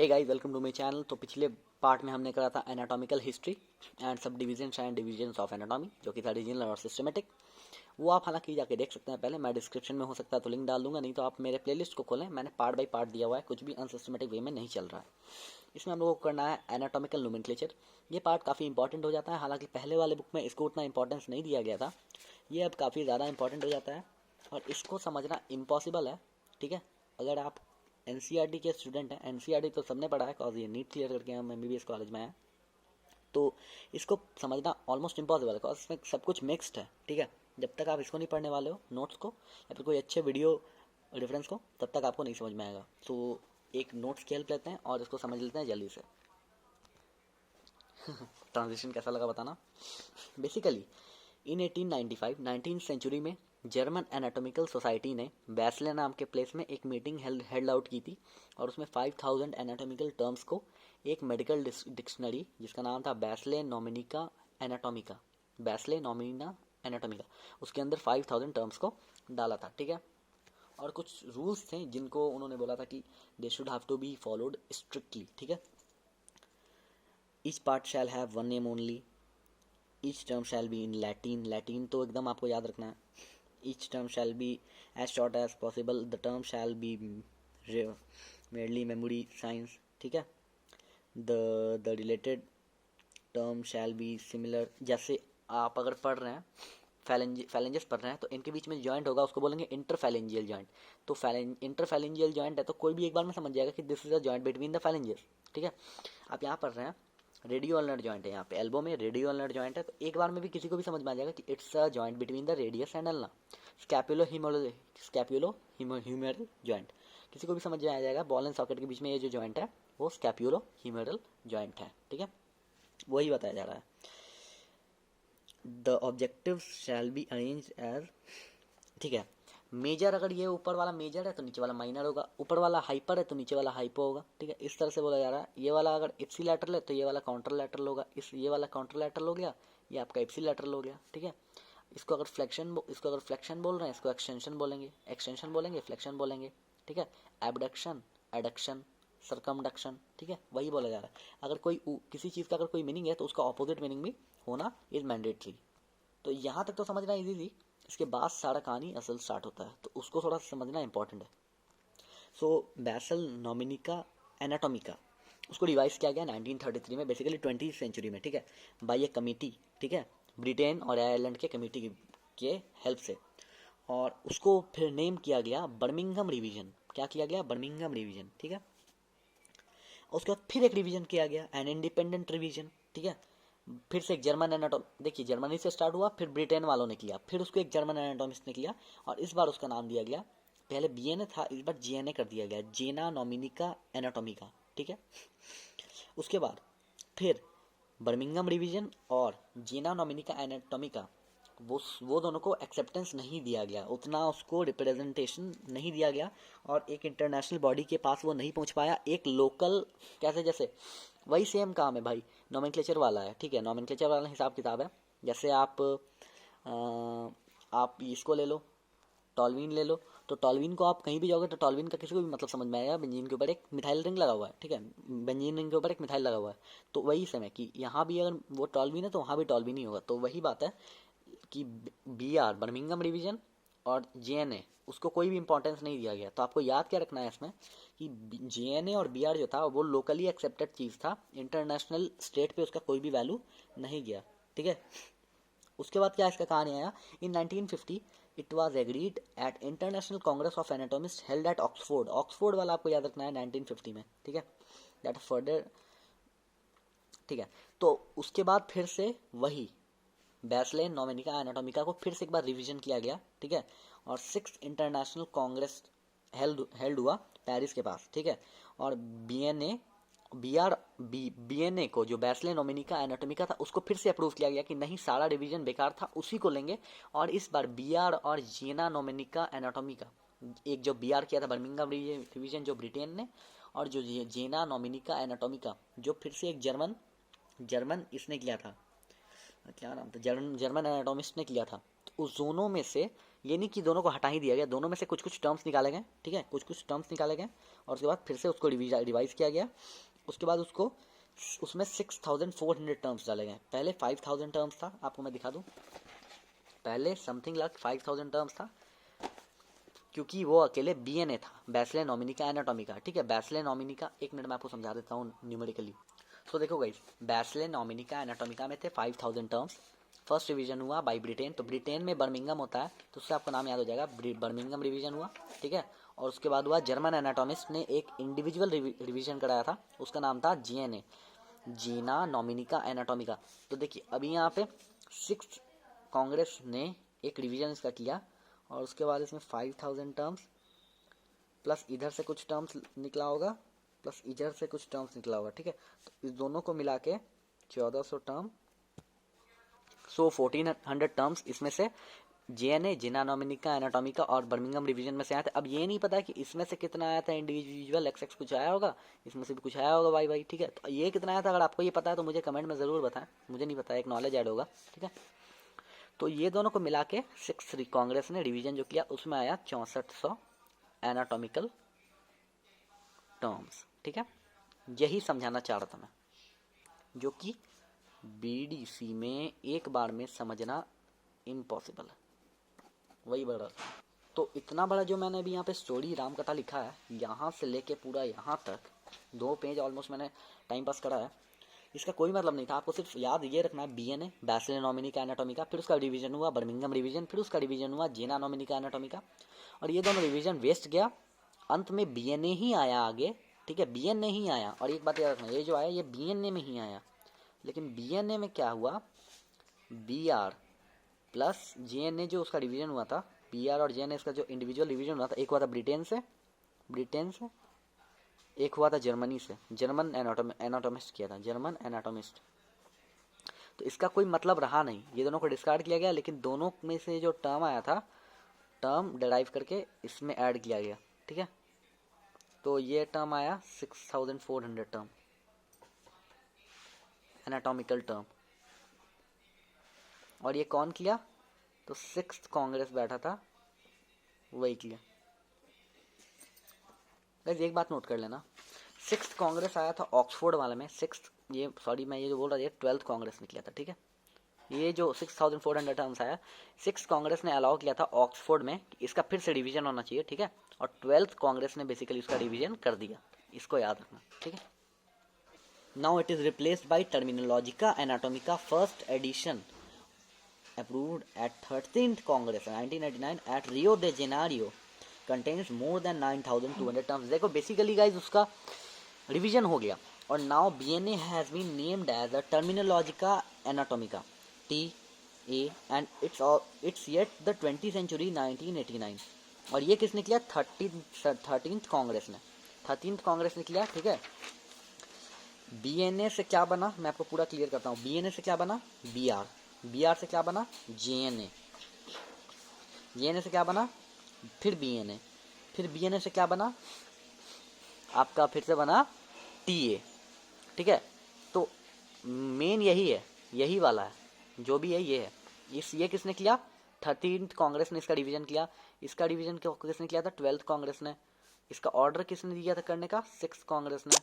Hey guys, welcome to my channel. तो पिछले part में हमने करा था anatomical history and subdivisions and divisions of anatomy, जो कि था रीजनल और सिस्टमेटिक। वो आप हालांकि जाके देख सकते हैं। पहले मैं डिस्क्रिप्शन में हो सकता है तो लिंक डाल दूंगा, नहीं तो आप मेरे प्लेलिस्ट को खोलें। मैंने पार्ट बाय पार्ट दिया हुआ है, कुछ भी अनसिस्टमेटिक वे में नहीं चल रहा है। इसमें हम लोगों को करना है एनाटॉमिकल नोमेनक्लेचर। ये पार्ट काफ़ी इंपॉर्टेंट हो जाता है। हालांकि पहले वाले बुक में इसको उतना इंपॉर्टेंस नहीं दिया गया था, ये अब काफ़ी ज़्यादा इंपॉर्टेंट हो जाता है और इसको समझना इम्पॉसिबल है। ठीक है, अगर आप एनसीईआरटी के स्टूडेंट हैं, एनसीईआरटी तो सबने पढ़ा है बिकॉज ये नीट क्लियर करके हम एमबीबीएस कॉलेज में हैं, तो इसको समझना ऑलमोस्ट इम्पॉसिबल है बिकॉज इसमें सब कुछ मिक्स्ड है। ठीक है, जब तक आप इसको नहीं पढ़ने वाले हो, नोट्स को या फिर कोई अच्छे वीडियो रेफरेंस को, तब तक आपको नहीं समझ में आएगा। तो एक नोट्स की हेल्प लेते हैं और इसको समझ लेते हैं जल्दी से। ट्रांजिशन कैसा लगा बताना। बेसिकली इन 1895 19th सेंचुरी में जर्मन एनाटॉमिकल सोसाइटी ने बैसले नाम के प्लेस में एक मीटिंग हेल्ड आउट की थी और उसमें 5000 एनाटॉमिकल टर्म्स को एक मेडिकल डिक्शनरी जिसका नाम था बैसले नोमिनिका एनाटॉमिका, बैसले नोमिना एनाटॉमिका, उसके अंदर 5000 टर्म्स को डाला था। ठीक है, और कुछ रूल्स थे जिनको उन्होंने बोला था कि they should have to be followed strictly. ठीक है, each part shall have one name only, each term shall be in Latin, Latin तो एकदम आपको याद रखना है। Each term shall be as short as possible, the term shall be medley memory science. ठीक है, the related term shall be similar. जैसे आप अगर पढ़ रहे हैं फैलेंजेस पढ़ रहे हैं तो इनके बीच में जॉइंट होगा, उसको बोलेंगे इंटरफैलेंजियल जॉइंट। तो इंटरफैलेंजियल जॉइंट है तो कोई भी एक बार में समझ जाएगा कि this is a joint between the phalanges. ठीक है, आप यहाँ पढ़ रहे हैं रेडियो अल्नर जॉइंट है, यहाँ पे एल्बो में रेडियो अल्नर जॉइंट है, तो एक बार में भी किसी को भी समझ में आ जाएगा कि it's a joint between the radius and ulna. Scapulo humeral joint, किसी को भी समझ में आ जाएगा बॉल एंड सॉकेट के बीच में ये जो जॉइंट है वो स्कैपुलो ह्यूमेरल जॉइंट है। ठीक है, वही बताया जा रहा है। The objective shall be arrange as. ठीक है, मेजर अगर ये ऊपर वाला मेजर है तो नीचे वाला माइनर होगा, ऊपर वाला हाइपर है तो नीचे वाला हाइपो होगा। ठीक है, इस तरह से बोला जा रहा है। ये वाला अगर इप्सी लैटरल है तो ये वाला काउंटर लैटरल होगा, ये वाला काउंटर लैटरल हो गया, ये आपका इप्सी लैटरल हो गया। ठीक है, इसको अगर फ्लेक्शन बोल रहे हैं, इसको एक्सटेंशन बोलेंगे, फ्लेक्शन बोलेंगे। ठीक है, एबडक्शन, एडक्शन, सरकमडक्शन। ठीक है, वही बोला जा रहा है। अगर कोई किसी चीज़ का अगर कोई मीनिंग है तो उसका ऑपोजिट मीनिंग भी होना इज मैंडेटरी। तो यहाँ तक तो समझना इजी थी, इसके बाद सारा कहानी असल स्टार्ट होता है, तो उसको थोड़ा समझना इंपॉर्टेंट है। सो बैसल नोमिनिका एनाटॉमिका, उसको रिवाइज किया गया 1933 में, बेसिकली 20th सेंचुरी में। ठीक है, बाय ए कमिटी। ठीक है, ब्रिटेन और आयरलैंड के कमिटी के हेल्प से, और उसको फिर नेम किया गया बर्मिंघम रिवीजन। क्या किया गया? Birmingham revision. ठीक है, उसके बाद फिर एक रिवीजन किया गया, एन इंडिपेंडेंट रिवीजन। ठीक है, फिर से एक जर्मन एनाटॉम, देखिए जर्मनी से स्टार्ट हुआ, फिर ब्रिटेन वालों ने किया, फिर उसको एक जर्मन एनाटॉमिस्ट ने किया, और इस बार उसका नाम दिया गया, पहले बीएनए था, इस बार जीएनए कर दिया गया, जेना नोमिनिका एनाटॉमिका। ठीक है, उसके बाद फिर बर्मिंघम रिवीजन और जेना नोमिनिका एनाटॉमिका, वो दोनों को एक्सेप्टेंस नहीं दिया गया, उतना उसको रिप्रेजेंटेशन नहीं दिया गया, और एक इंटरनेशनल बॉडी के पास वो नहीं पहुंच पाया। एक लोकल, कैसे, जैसे वही सेम काम है भाई, नोमेनक्लेचर वाला है। ठीक है, नोमेनक्लेचर वाला हिसाब किताब है। जैसे आप इसको ले लो, टॉलवीन ले लो, तो टॉलवीन को आप कहीं भी जाओगे तो टॉलवीन का किसी को भी मतलब समझ में आएगा, बेंजीन के ऊपर एक मिथाइल रिंग लगा हुआ है। ठीक है, बेंजीन रिंग के ऊपर एक मिथाइल लगा हुआ है, तो वही समय कि यहाँ भी अगर वो टॉलवीन है तो वहाँ भी टॉलवीन ही होगा। तो वही बात है कि बी आर बर्मिंघम रिवीजन और जेएनए, उसको कोई भी इंपॉर्टेंस नहीं दिया गया। तो आपको याद क्या रखना है इसमें कि जेएनए और बीआर जो था वो लोकली एक्सेप्टेड चीज़ था, इंटरनेशनल स्टेट पे उसका कोई भी वैल्यू नहीं गया। ठीक है, उसके बाद क्या इसका कहानी आया, in 1950 it was agreed at international congress of anatomist held at Oxford. Oxford वाला आपको याद रखना है 1950 में। ठीक है, दैट फर्दर। ठीक है, तो उसके बाद फिर से वही बैसले नोमिनिका एनाटॉमिका को फिर से एक बार रिवीजन किया गया। ठीक है, और 6th इंटरनेशनल कांग्रेस हेल्ड हुआ पेरिस के पास। ठीक है, और बीएनए को, जो बैसले नोमिनिका एनाटॉमिका था, उसको फिर से अप्रूव किया गया कि नहीं, सारा डिवीजन बेकार था, उसी को लेंगे। और इस बार बीआर और जेना नोमिनिका एनाटॉमिका, एक जो बीआर किया था बर्मिंघम डिवीजन जो ब्रिटेन ने, और जो जेना नोमिनिका एनाटॉमिका जो फिर से एक जर्मन इसने किया था, क्या नाम था, जर्मन एनाटॉमिस्ट ने किया था। तो उस दोनों में से ये नहीं कि दोनों को हटा ही दिया गया, दोनों में से कुछ कुछ टर्म्स निकाले गए, ठीक है, कुछ कुछ टर्म्स निकाले गए और उसके बाद फिर से उसको रिवाइज किया गया। उसके बाद उसको उसमें 6400 टर्म्स डाले गए। पहले 5000 टर्म्स था, आपको मैं दिखा दूँ, पहले समथिंग लाइक 5000 टर्म्स था, क्योंकि वो अकेले BNA था, बैचलर नॉमिनिका एनाटॉमिका, ठीक है। बैचलर नॉमिनिका, एक मिनट में आपको समझा देता हूँ न्यूमेरिकली। सो देखो गाइस, बैचलर नॉमिनिका एनाटॉमिका में थे 5000 टर्म्स। फर्स्ट रिवीजन हुआ बाय ब्रिटेन, तो ब्रिटेन में बर्मिंगम होता है, तो उससे आपका नाम याद हो जाएगा, बर्मिंगम रिवीजन हुआ, ठीक है। और उसके बाद हुआ जर्मन एनाटॉमिस्ट ने एक इंडिविजुअल रिवीजन कराया था, उसका नाम था GNA, जीना नॉमिनिका एनाटॉमिका। तो देखिए अभी यहाँ पे 6 कांग्रेस ने एक रिवीजन इसका किया और उसके बाद इसमें 5000 टर्म्स प्लस इधर से कुछ टर्म्स निकला होगा प्लस इधर से कुछ टर्म्स निकला होगा, ठीक है। तो इस दोनों को मिला के 1400 टर्म, सो 1400 टर्म्स इसमें से GNA जीना नॉमिनिका एनाटॉमिका और बर्मिंगम रिवीजन में से आया था। अब ये नहीं पता कि इसमें से कितना आया था इंडिविजुअल XX कुछ आया होगा, इसमें से भी कुछ आया होगा वाई, ठीक है। तो ये कितना आया था, अगर आपको ये पता है तो मुझे कमेंट में ज़रूर बताएं, मुझे नहीं पता, एक नॉलेज ऐड होगा, ठीक है। तो ये दोनों को मिला के 6 कांग्रेस ने रिवीजन जो किया उसमें आया 6400 एनाटॉमिकल टर्म्स, ठीक है। यही समझाना चाह रहा था मैं, जो कि BDC में एक बार में समझना इम्पॉसिबल है, वही बड़ा। तो इतना बड़ा जो मैंने अभी यहाँ पे स्टोरी रामकथा लिखा है, यहाँ से लेके पूरा यहाँ तक 2 पेज ऑलमोस्ट मैंने टाइम पास करा है, इसका कोई मतलब नहीं था। आपको सिर्फ याद ये रखना है BNA बैचलर नॉमिनिका एनाटॉमिका, फिर उसका रिवीजन हुआ बर्मिंगम रिवीजन, फिर उसका रिवीजन हुआ जीना नॉमिनिका एनाटॉमिका, और ये दोनों रिवीजन वेस्ट गया, अंत में BNA ही आया आगे, ठीक है। BNA ही आया, और एक बात याद रखना, ये जो आया ये BNA में ही आया, लेकिन BNA में क्या हुआ, BR प्लस JNA जो उसका रिवीजन हुआ था, BR और JNA इसका जो इंडिविजुअल रिवीजन हुआ था, एक हुआ था ब्रिटेन से, एक हुआ था जर्मनी से, जर्मन एनाटॉमिस्ट किया था, जर्मन एनाटॉमिस्ट। तो इसका कोई मतलब रहा नहीं, ये दोनों को डिस्कार्ड किया गया, लेकिन दोनों में से जो टर्म आया था, टर्म डिराइव करके इसमें ऐड किया गया, ठीक है। तो ये टर्म आया 6400 टर्म, एनाटॉमिकल टर्म, और ये कौन किया, तो 6th कांग्रेस बैठा था वही किया। गाइस एक बात नोट कर लेना, 6th कांग्रेस आया था ऑक्सफोर्ड वाले में, 6th, ये सॉरी मैं ये जो बोल रहा था 12th कांग्रेस में किया था, ठीक है। ये जो 6400 टर्म्स आया 6th कांग्रेस ने अलाउ किया था ऑक्सफोर्ड में, इसका फिर से रिवीजन होना चाहिए, ठीक है। और 12th कांग्रेस ने बेसिकली उसका रिवीजन कर दिया, इसको याद रखना, ठीक है। Now it is replaced by Terminologia Anatomica first edition approved at 13th Congress 1999 at Rio de Janeiro, contains more than 9200 terms। देखो बेसिकली गाइज उसका रिवीजन हो गया, और now BNA has been named as a Terminologia Anatomica TA, and it's yet the 20th century 1989। और ये किसने किया, 13th Congress ने, 13th कांग्रेस ने किया, ठीक है। BNA से क्या बना, मैं आपको पूरा क्लियर करता हूँ। BNA से क्या बना, BR से क्या बना, JNA से क्या बना, फिर BNA से क्या बना, आपका फिर से बना TA, ठीक है। तो मेन यही है, यही वाला है, जो भी है ये है। ये किसने किया, 13th कांग्रेस ने इसका रिवीजन किया, इसका रिवीजन किसने किया था, 12th कांग्रेस ने। इसका ऑर्डर किसने दिया था करने का, 6th कांग्रेस ने।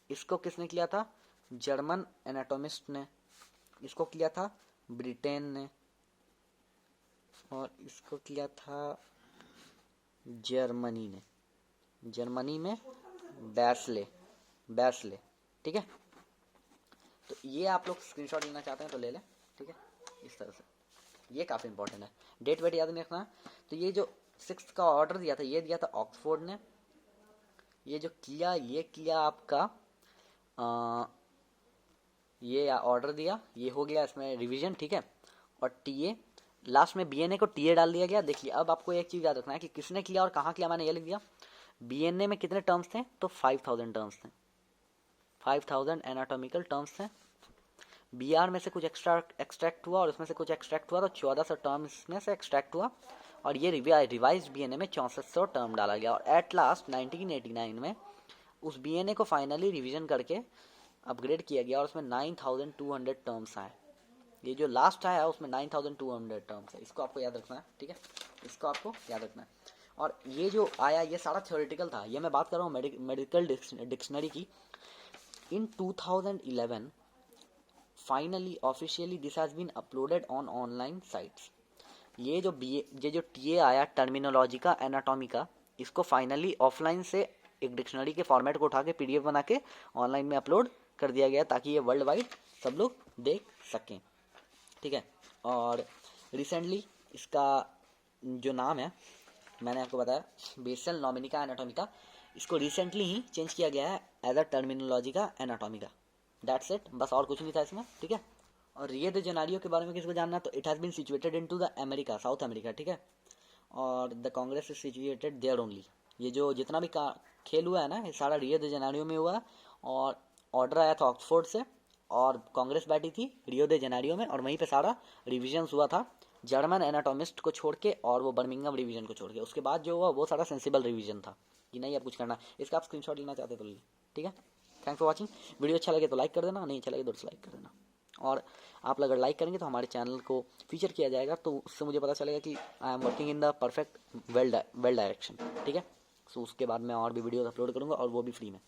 इसको किसने किया था, जर्मन एनाटॉमिस्ट ने। इसको किया था ब्रिटेन ने, और इसको किया था जर्मनी ने, जर्मनी में बैसले, ठीक है। तो ये आप लोग स्क्रीनशॉट लेना चाहते हैं तो ले लें, ठीक है, इस तरह से। ये काफ़ी इंपॉर्टेंट है, डेट वेट याद नहीं रखना है। तो ये जो 6th का ऑर्डर दिया था, ये दिया था ऑक्सफोर्ड ने। ये जो किया, ये किया आपका ये ऑर्डर दिया, ये हो गया इसमें रिवीजन, ठीक है। और TA लास्ट में BNA को TA डाल दिया गया। देखिए अब आपको एक चीज़ याद रखना है कि किसने किया और कहाँ किया, मैंने ये लिख दिया। BNA में कितने टर्म्स थे, तो 5000 टर्म्स थे, 5000 एनाटॉमिकल टर्म्स थे। BR में से कुछ एक्सट्रैक्ट हुआ और उसमें से कुछ एक्सट्रैक्ट हुआ, तो 1400 टर्म्स में से एक्सट्रैक्ट हुआ, और ये रिवाइज BNA में 6400 टर्म डाला गया। और एट लास्ट 1989 में उस BNA को फाइनली रिवीजन करके अपग्रेड किया गया, और उसमें 9200 टर्म्स आए। ये जो लास्ट आया उसमें 9200 टर्म्स है, इसको आपको याद रखना है, ठीक है। इसको आपको याद रखना है। और ये जो आया ये सारा थ्योरेटिकल था, ये मैं बात कर रहा हूँ मेडिकल डिक्शनरी की। In 2011 finally officially this has been uploaded on online sites. ये जो टीए आया टर्मिनोलॉजी का, एनाटॉमी का, इसको फाइनली ऑफलाइन से एक डिक्शनरी के फॉर्मेट को उठा के पीडीएफ बना के ऑनलाइन में अपलोड कर दिया गया ताकि ये वर्ल्ड वाइड सब लोग देख सकें, ठीक है। और रिसेंटली इसका जो नाम है मैंने आपको बताया बेसल नॉमिनिका एनाटॉमिका, इसको रिसेंटली ही चेंज किया गया है as a Terminologia एनाटॉमिका। That's it, बस और कुछ नहीं था इसमें, ठीक है। और रियो दे जेनेरियो के बारे में किसको जानना, तो it has been situated into the America, South America, ठीक है। और the Congress is situated there only. ये जो जितना भी खेल हुआ है ना, ये सारा रियो दे जेनेरियो में हुआ। और ऑर्डर आया था ऑक्सफोर्ड से और कांग्रेस बैठी थी रियो दे जेनेरियो में, और वहीं पे सारा रिविजन्स हुआ था जर्मन एनाटोमिस्ट को छोड़ के और वो बर्मिंगम रिवीजन को छोड़ के। उसके बाद जो हुआ वो सारा सेंसिबल रिवीजन था कि नहीं अब कुछ करना। इसका आप स्क्रीनशॉट लेना चाहते तो ले, ठीक है। Thanks for watching. वीडियो अच्छा लगे तो लाइक कर देना, नहीं अच्छा लगे तो डिसलाइक कर देना। और आप अगर लाइक करेंगे तो हमारे चैनल को फीचर किया जाएगा, तो उससे मुझे पता चलेगा कि I am working in the perfect well direction, ठीक है। सो उसके बाद मैं और भी वीडियोस अपलोड करूँगा और वो भी फ्री में।